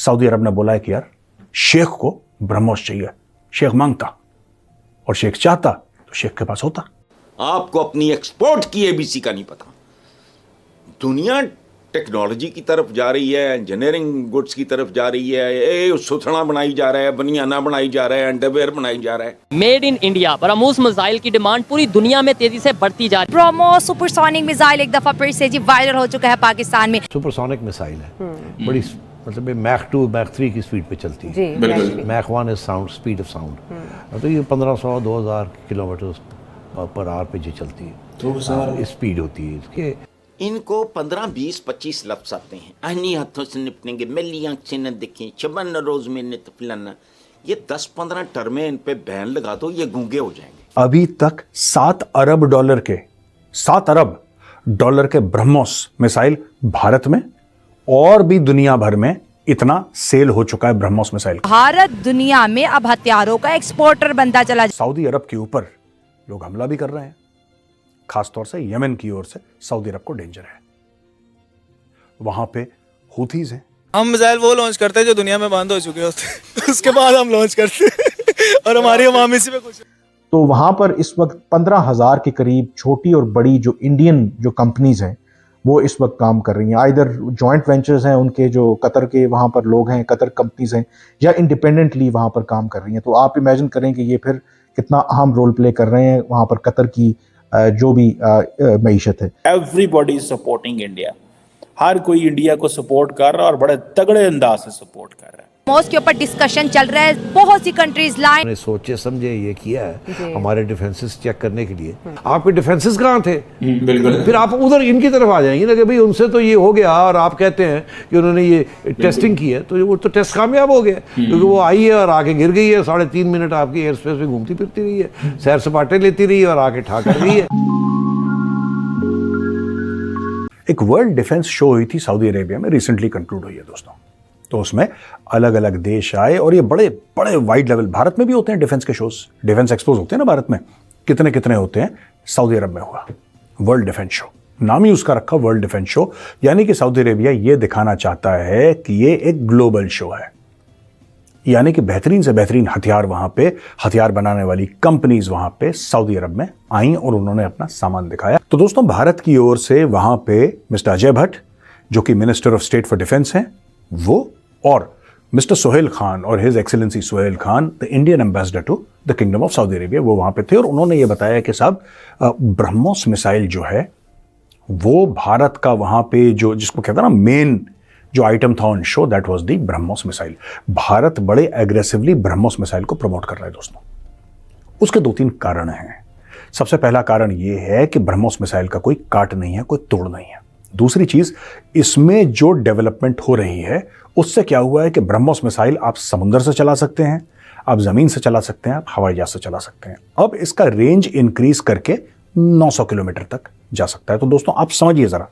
Saudi अरब ने बोला है कि यार शेख को ब्रह्मोस चाहिए। शेख मांगता और शेख चाहता तो शेख के पास होता। आपको अपनी एक्सपोर्ट की एबीसी का नहीं पता। दुनिया टेक्नोलॉजी की तरफ जा रही है, इंजीनियरिंग गुड्स की तरफ जा रही है, सुथना बनाई जा रहा है, बनियाना बनाई जा रहा है, अंडरवेयर बनाई जा रहा है। Made in India BrahMos missile की डिमांड पूरी दुनिया में तेजी से बढ़ती जा रही है। ब्रह्मोस सुपरसोनिक मिसाइल एक दफा फिर से जी वायरल हो चुका है पाकिस्तान में। सुपरसोनिक मिसाइल है, बड़ी मतलब मैक 2 मैक 3 की स्पीड पे चलती है। Mach 1 is sound, speed of sound. तो ये 1500-2000 किलोमीटर पर आवर पे जी चलती है, तो स्पीड होती है इसके। इनको 15, 20, 25 लफ्ज आते हैं। अन्नी हाथों से निपटेंगे, मेली आंख से न देखें, चबन रोज में नित फलाना। ये 10-15 टर्में इन पे बैन लगा दो, ये गूंगे हो जाएंगे। अभी तक 7 अरब डॉलर के ब्रह्मोस मिसाइल भारत में और भी दुनिया भर में इतना सेल हो चुका है ब्रह्मोस मिसाइल। भारत दुनिया में अब हथियारों का एक्सपोर्टर बनता चला। सऊदी अरब के ऊपर लोग हमला भी कर रहे हैं, खासतौर से यमन की ओर से सऊदी अरब को डेंजर है। वहां पे हूथीज हैं। हम मिसाइल वो लॉन्च करते हैं जो दुनिया में बंद हो चुके होते हैं उसके बाद हम लॉन्च करते हैं और हमारी अवाम इसी में कुछ। तो वहां पर इस वक्त 15,000 के करीब छोटी और बड़ी जो इंडियन जो कंपनीज हैं वो इस वक्त काम कर रही हैं। आइदर जॉइंट वेंचर्स हैं उनके, जो कतर के वहां पर लोग हैं, कतर कंपनीज हैं, या इंडिपेंडेंटली वहां पर काम कर रही हैं। तो आप इमेजिन करें कि ये फिर कितना अहम रोल प्ले कर रहे हैं वहां पर कतर की जो भी मईशत है। एवरीबॉडी इज सपोर्टिंग इंडिया, हर कोई इंडिया को सपोर्ट कर रहा है और बड़े तगड़े अंदाज से सपोर्ट कर रहा है। ब्रह्मोस के ऊपर डिस्कशन चल रहा है, बहुत सी कंट्रीज लाइन मैंने सोचे समझे ये किया है हमारे डिफेंसेस चेक करने के लिए। आपके डिफेंसेस कहाँ थे? बिल्कुल। फिर आप उधर इनकी तरफ आ जाएंगे ना कि भाई उनसे तो ये हो गया और आप कहते हैं कि उन्होंने ये टेस्टिंग की है, तो वो तो टेस्ट कामयाब हो गया क्योंकि वो आई है और आके गिर गई है। 3.5 मिनट आपकी एयर स्पेस में घूमती फिरती रही है, सैर सपाटे लेती रही और आके ठा कर गई है। एक वर्ल्ड डिफेंस शो हुई थी सऊदी अरेबिया में, रिसेंटली कंक्लूड हुई है दोस्तों। तो उसमें अलग अलग देश आए और ये बड़े बड़े वाइड लेवल, भारत में भी होते हैं डिफेंस के शोज, डिफेंस एक्सपोज होते हैं ना भारत में, कितने कितने होते हैं। सऊदी अरब में हुआ वर्ल्ड डिफेंस शो, नाम ही उसका रखा वर्ल्ड डिफेंस शो, यानी कि सऊदी अरेबिया ये दिखाना चाहता है कि ये एक ग्लोबल शो है, यानी कि बेहतरीन से बेहतरीन हथियार वहां पे, हथियार बनाने वाली कंपनीज वहां पे सऊदी अरब में आई और उन्होंने अपना सामान दिखाया। तो दोस्तों भारत की ओर से वहां पे मिस्टर अजय भट्ट जो कि minister of state for defence हैं वो, और मिस्टर सोहेल खान और his excellency Sohail Khan the Indian ambassador to the kingdom of Saudi Arabia, वो वहां पे थे और उन्होंने ये बताया कि साहब ब्रह्मोस मिसाइल जो है वो भारत का वहां पे जो जिसको कहता है ना मेन जो आइटम था on show, that was the BrahMos missile. Bharat बड़े एग्रेसिवली ब्रह्मोस मिसाइल को प्रमोट कर रहा है दोस्तों। उसके 2-3 कारण हैं। सबसे पहला कारण यह है कि ब्रह्मोस मिसाइल का कोई काट नहीं है, कोई तोड़ नहीं है। दूसरी चीज, इसमें जो डेवलपमेंट हो रही है उससे क्या हुआ है कि ब्रह्मोस मिसाइल आप समुद्र से चला सकते हैं, आप जमीन से चला सकते हैं, आप हवाई जहाज से चला सकते हैं। अब इसका रेंज इंक्रीज करके 900 किलोमीटर तक जा सकता है। तो दोस्तों आप समझिए जरा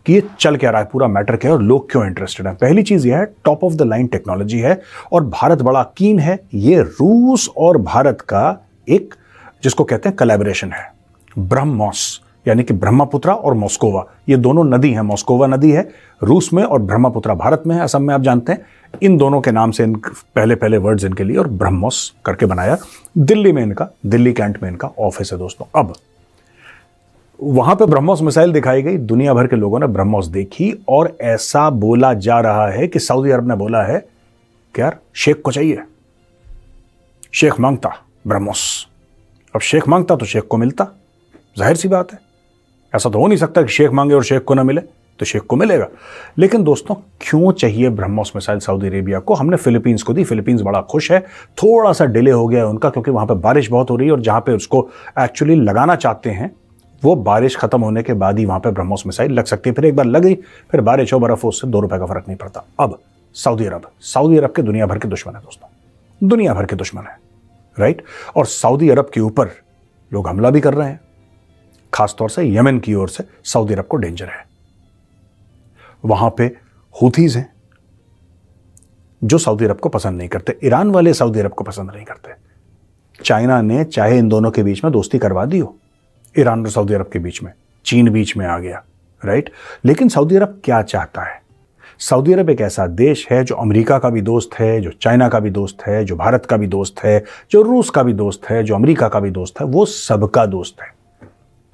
कि ये चल क्या रहा है, पूरा मैटर क्या है और लोग क्यों इंटरेस्टेड हैं। पहली चीज यह है, top of the line technology है और भारत बड़ा कीन है। ये रूस और भारत का एक जिसको कहते हैं कोलैबोरेशन है। ब्रह्मोस यानी कि ब्रह्मपुत्रा और मॉस्कोवा, ये दोनों नदी हैं। मॉस्कोवा नदी है रूस में और ब्रह्मपुत्रा भारत में है, असम में आप जानते हैं। इन दोनों के नाम से इन पहले वर्ड्स इनके लिए और ब्रह्मोस करके बनाया। दिल्ली में इनका, दिल्ली कैंट में इनका ऑफिस है दोस्तों। अब वहां पे ब्रह्मोस मिसाइल दिखाई गई, दुनिया भर के लोगों ने ब्रह्मोस देखी और ऐसा बोला जा रहा है कि सऊदी अरब ने बोला है कि यार शेख को चाहिए, शेख मांगता ब्रह्मोस। अब शेख मांगता तो शेख को मिलता, जाहिर सी बात है। ऐसा तो हो नहीं सकता कि शेख मांगे और शेख को ना मिले, तो शेख को मिलेगा। लेकिन दोस्तों क्यों चाहिए ब्रह्मोस मिसाइल सऊदी अरेबिया को? हमने फिलीपींस को दी, फिलीपींस बड़ा खुश है। थोड़ा सा डिले हो गया है उनका क्योंकि वहां पे बारिश बहुत हो रही है और जहां पे उसको एक्चुअली लगाना चाहते हैं वो बारिश खत्म होने के बाद ही वहां पे ब्रह्मोस मिसाइल लग सकती है। फिर एक बार लग गई, फिर बारिश हो, बर्फ हो, उससे 2 रुपए का फर्क नहीं पड़ता। अब सऊदी अरब के दुनिया भर के दुश्मन है दोस्तों, दुनिया भर के दुश्मन है, राइट। और सऊदी अरब के ऊपर लोग हमला भी कर रहे हैं, खासतौर से यमन की ओर से सऊदी अरब को डेंजर है। वहां पे हूथीज हैं जो सऊदी अरब को पसंद नहीं करते, ईरान वाले सऊदी अरब को पसंद नहीं करते। चाइना ने चाहे इन दोनों के बीच में दोस्ती करवा दी हो, ईरान और सऊदी अरब के बीच में, चीन बीच में आ गया, राइट। लेकिन सऊदी अरब क्या चाहता है? सऊदी अरब एक ऐसा देश है जो अमेरिका का भी दोस्त है, जो चाइना का भी दोस्त है, जो भारत का भी दोस्त है, जो रूस का भी दोस्त है, जो अमेरिका का भी दोस्त है, वो सबका दोस्त है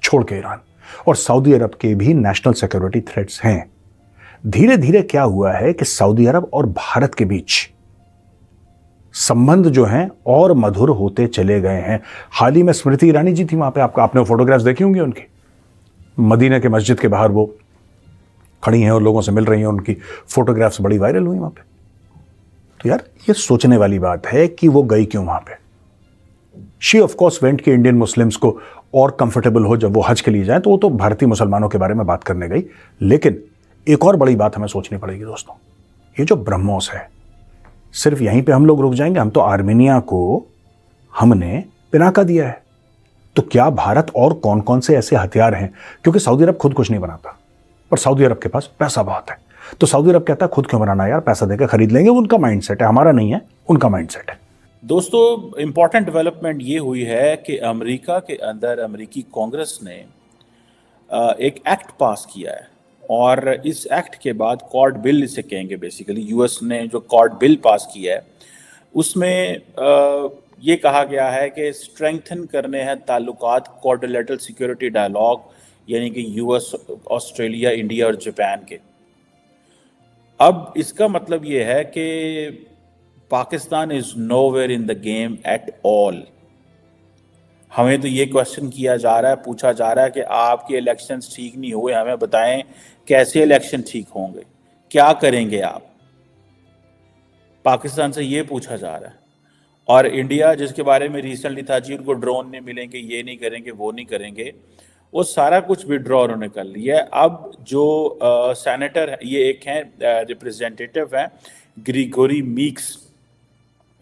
छोड़ के ईरान। और सऊदी अरब के भी नेशनल सिक्योरिटी थ्रेट्स हैं। धीरे धीरे क्या हुआ है कि सऊदी अरब और भारत के बीच संबंध जो हैं और मधुर होते चले गए हैं। हाल ही में स्मृति ईरानी जी थी वहां पे, आपने फोटोग्राफ्स देखी होंगी उनकी, मदीना के मस्जिद के बाहर वो खड़ी हैं और लोगों से मिल रही हैं, उनकी फोटोग्राफ्स बड़ी वायरल हुई वहां पे। तो यार ये सोचने वाली बात है कि वो गई क्यों वहां पे। शी ऑफ कोर्स वेंट कि इंडियन मुस्लिम्स को और कंफर्टेबल हो जब वो हज के लिए जाए, तो वो तो भारतीय मुसलमानों के बारे में बात करने गई। लेकिन एक और बड़ी बात हमें सोचनी पड़ेगी दोस्तों, ये जो ब्रह्मोस है, सिर्फ यहीं पे हम लोग रुक जाएंगे? हम तो आर्मेनिया को हमने पिनाका दिया है, तो क्या भारत और कौन कौन से ऐसे हथियार हैं? क्योंकि सऊदी अरब खुद कुछ नहीं बनाता, पर सऊदी अरब के पास पैसा बहुत है, तो सऊदी अरब कहता है खुद क्यों बनाना यार, पैसा देकर खरीद लेंगे। उनका माइंडसेट है, हमारा नहीं है, उनका माइंडसेट है। दोस्तों, इम्पॉर्टेंट डेवलपमेंट ये हुई है कि अमेरिका के अंदर अमेरिकी कांग्रेस ने एक एक्ट पास किया है, और इस एक्ट के बाद कॉर्ड बिल इसे कहेंगे, बेसिकली यूएस ने जो कॉर्ड बिल पास किया है उसमें ये कहा गया है कि स्ट्रेंथन करने हैं ताल्लुकात क्वाड्रिलेटरल सिक्योरिटी डायलॉग, यानी कि यूएस, ऑस्ट्रेलिया, इंडिया और जापान के। अब इसका मतलब ये है कि Pakistan is nowhere in the game at all. हमें तो ये क्वेश्चन किया जा रहा है, पूछा जा रहा है कि आपके इलेक्शंस ठीक नहीं हुए, हमें बताएं कैसे इलेक्शन ठीक होंगे, क्या करेंगे आप। पाकिस्तान से ये पूछा जा रहा है। और इंडिया, जिसके बारे में रिसेंटली था जी उनको ड्रोन नहीं मिलेंगे, ये नहीं करेंगे, वो नहीं करेंगे, वो सारा कुछ विड्रॉ उन्होंने कर लिया है। अब जो सेनेटर है, ये एक हैं रिप्रेजेंटेटिव हैं ग्रिगोरी मीक्स।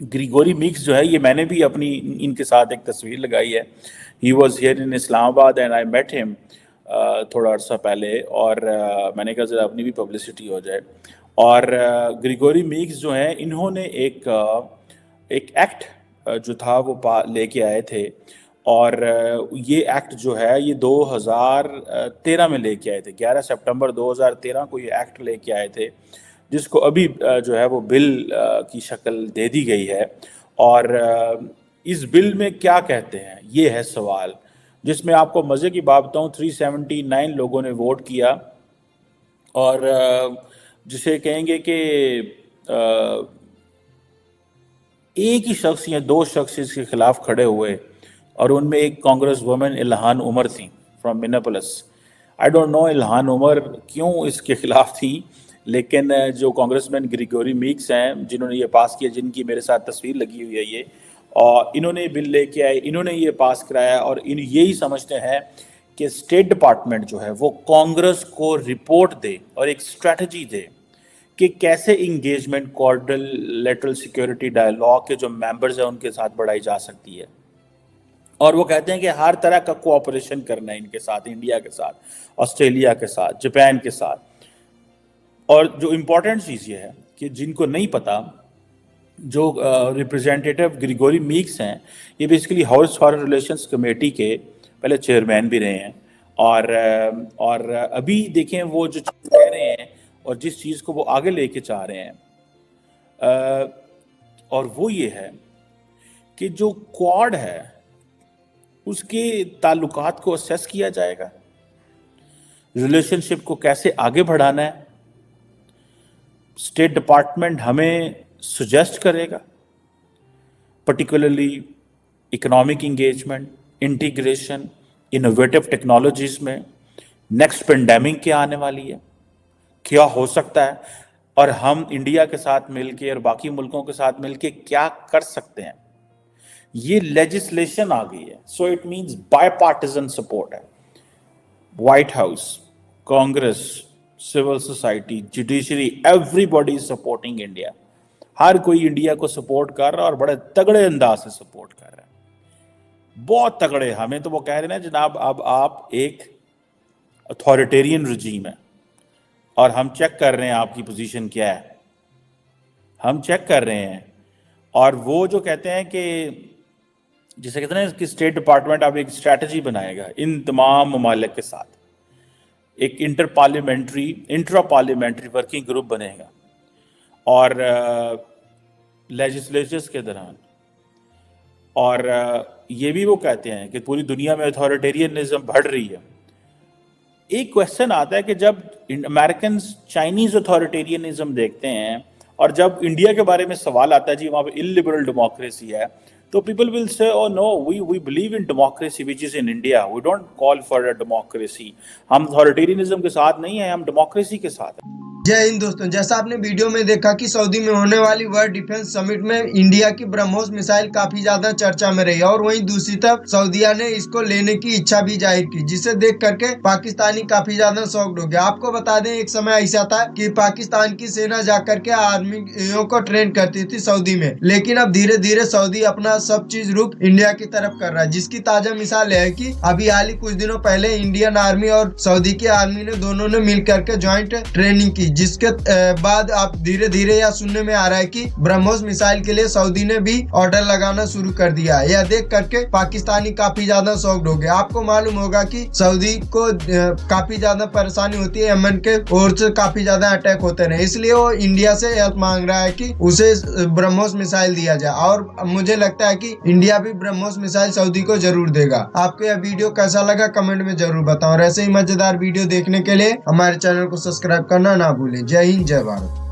ग्रिगोरी मिक्स जो है, ये मैंने भी अपनी इनके साथ एक तस्वीर लगाई है। He was here in Islamabad and I met him थोड़ा अर्सा पहले, और मैंने कहा ज़रा अपनी भी पब्लिसिटी हो जाए। और ग्रिगोरी मिक्स जो हैं, इन्होंने एक एक्ट जो था वो लेके आए थे, और ये एक्ट जो है ये 2013 में लेके आए थे। 11 सितंबर 2013 को ये एक्ट लेके आए थे, जिसको अभी जो है वो बिल की शक्ल दे दी गई है। और इस बिल में क्या कहते हैं, ये है सवाल, जिसमें आपको मज़े की बात बताऊँ 379 लोगों ने वोट किया, और जिसे कहेंगे कि एक ही शख्स या दो शख्स इसके खिलाफ खड़े हुए, और उनमें एक कांग्रेस वुमेन इल्हान उमर थी from Minneapolis. I don't know Ilhan Omar क्यों इसके खिलाफ थी, लेकिन जो कांग्रेसमैन ग्रिगोरी मीक्स हैं जिन्होंने ये पास किया, जिनकी मेरे साथ तस्वीर लगी हुई है ये, और इन्होंने बिल लेके आए, इन्होंने ये पास कराया, और यही समझते हैं कि स्टेट डिपार्टमेंट जो है वो कांग्रेस को रिपोर्ट दे और एक स्ट्रेटजी दे कि कैसे इंगेजमेंट क्वाड्रिलेटरल सिक्योरिटी डायलॉग के जो मेंबर्स हैं उनके साथ बढ़ाई जा सकती है। और वो कहते हैं कि हर तरह का कोऑपरेशन करना है इनके साथ, इंडिया के साथ, ऑस्ट्रेलिया के साथ, जापान के साथ। और जो इम्पोर्टेंट चीज़ ये है कि जिनको नहीं पता, जो रिप्रेजेंटेटिव ग्रिगोरी मीक्स हैं, ये basically house foreign relations committee के पहले चेयरमैन भी रहे हैं, और अभी देखें वो जो चीज़ कह रहे हैं और जिस चीज़ को वो आगे लेके चाह रहे हैं, और वो ये है कि जो क्वाड है उसके ताल्लुकात को असेस किया जाएगा, रिलेशनशिप को कैसे आगे बढ़ाना है, स्टेट डिपार्टमेंट हमें सजेस्ट करेगा, particularly economic engagement, integration, innovative technologies में। नेक्स्ट पेंडेमिक क्या आने वाली है, क्या हो सकता है, और हम इंडिया के साथ मिलके और बाकी मुल्कों के साथ मिलके क्या कर सकते हैं। ये लेजिस्लेशन आ गई है, so it means bipartisan support है। White House, Congress, civil society, judiciary, everybody is supporting India. हर कोई इंडिया को सपोर्ट कर रहा है और बड़े तगड़े अंदाज से सपोर्ट कर रहा है, बहुत तगड़े। हमें तो वो कह रहे हैं जनाब अब आप एक अथॉरिटेरियन रजीम है और हम चेक कर रहे हैं आपकी पोजीशन क्या है, हम चेक कर रहे हैं। और वो जो कहते हैं कि जिसे कहते हैं कि स्टेट डिपार्टमेंट अब एक स्ट्रैटेजी बनाएगा इन तमाम ममालिक के साथ, एक इंट्रा पार्लियामेंट्री वर्किंग ग्रुप बनेगा और लेजिस्लेचर्स के दौरान, और ये भी वो कहते हैं कि पूरी दुनिया में अथॉरिटेरियनिज्म बढ़ रही है। एक क्वेश्चन आता है कि जब अमेरिकन चाइनीज अथॉरिटेरियनिज्म देखते हैं और जब इंडिया के बारे में सवाल आता है जी वहाँ पे इलिबरल डेमोक्रेसी है, तो people will say oh no we believe in democracy which is in India, we don't call for a democracy. हम अथॉरिटेरियनिज्म के साथ नहीं है, हम डेमोक्रेसी के साथ हैं। जय हिंद दोस्तों, जैसा आपने वीडियो में देखा कि सऊदी में होने वाली वर्ल्ड डिफेंस समिट में इंडिया की ब्रह्मोस मिसाइल काफी ज्यादा चर्चा में रही और वहीं दूसरी तरफ सऊदीया ने इसको लेने की इच्छा भी जाहिर की, जिसे देख करके पाकिस्तानी काफी ज्यादा शॉक्ड हो गया। आपको बता दें एक समय ऐसा था कि पाकिस्तान की सेना जाकर के आर्मियों को ट्रेन करती थी सऊदी में, लेकिन अब धीरे धीरे सऊदी अपना सब चीज रुख इंडिया की तरफ कर रहा है, जिसकी ताजा मिसाल है कि अभी हाल ही कुछ दिनों पहले इंडियन आर्मी और सऊदी की आर्मी ने दोनों ने मिल करके ज्वाइंट ट्रेनिंग की, जिसके बाद आप धीरे धीरे यह सुनने में आ रहा है कि ब्रह्मोस मिसाइल के लिए सऊदी ने भी ऑर्डर लगाना शुरू कर दिया है। यह देख करके पाकिस्तानी काफी ज्यादा शॉक्ड हो गए। आपको मालूम होगा कि सऊदी को काफी ज्यादा परेशानी होती है, यमन के ओर से काफी ज्यादा अटैक होते रहे, इसलिए वो इंडिया से हेल्प मांग रहा है कि उसे ब्रह्मोस मिसाइल दिया जाए। और मुझे लगता है कि इंडिया भी ब्रह्मोस मिसाइल सऊदी को जरूर देगा। आपको यह वीडियो कैसा लगा कमेंट में जरूर बताओ और ऐसे ही मजेदार वीडियो देखने के लिए हमारे चैनल को सब्सक्राइब करना ना भूलें। जय हिंद, जय भारत।